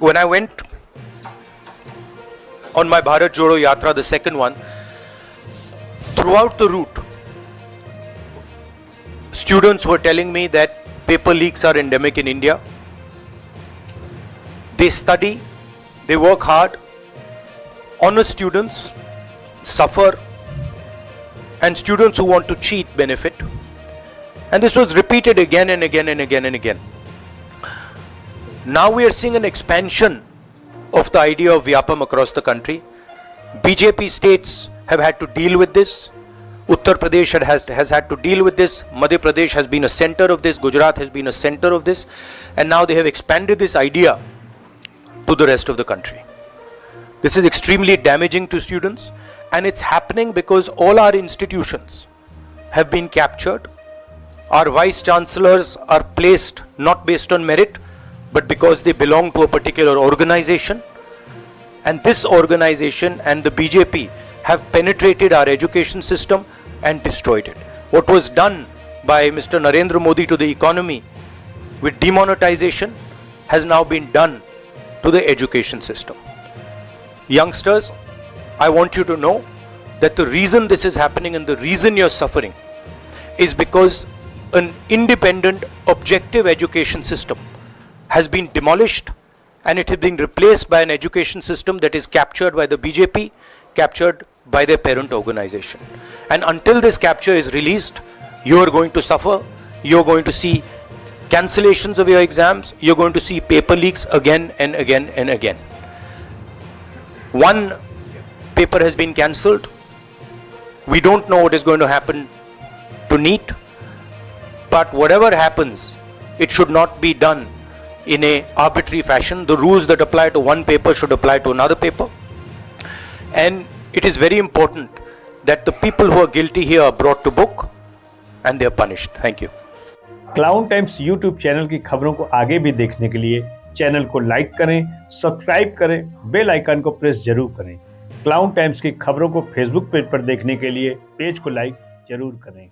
when I went on my Bharat Jodo Yatra, the second one, throughout the route, students were telling me that paper leaks are endemic in India. They study, they work hard, honest students suffer, and students who want to cheat benefit. And this was repeated again and again and again and again. Now we are seeing an expansion of the idea of Vyapam across the country. BJP states have had to deal with this. Uttar Pradesh has had to deal with this. Madhya Pradesh has been a center of this. Gujarat has been a center of this. And now they have expanded this idea to the rest of the country. This is extremely damaging to students, and it's happening because all our institutions have been captured. Our vice chancellors are placed not based on merit, but because they belong to a particular organization. And this organization and the BJP have penetrated our education system and destroyed it. What was done by Mr. Narendra Modi to the economy with demonetization has now been done to the education system. Youngsters, I want you to know that the reason this is happening and the reason you're suffering is because an independent, objective education system has been demolished, and it is being replaced by an education system that is captured by the BJP, captured by their parent organization. And until this capture is released, you are going to suffer. You're going to see cancellations of your exams. You're going to see paper leaks again and again and again. One paper has been cancelled. We don't know what is going to happen to NEET, but whatever happens, it should not be done in a arbitrary fashion. The rules that apply to one paper should apply to another paper. And it is very important that the people who are guilty here are brought to book and they are punished. Thank you. Clown times YouTube channel की खबरों को आगे भी देखने के लिए channel को like करें, सब्सक्राइब करें, बेल आइकन को प्रेस जरूर करें। क्लाउन टाइम्स की खबरों को फेसबुक पेज पर देखने के लिए पेज को लाइक जरूर करें।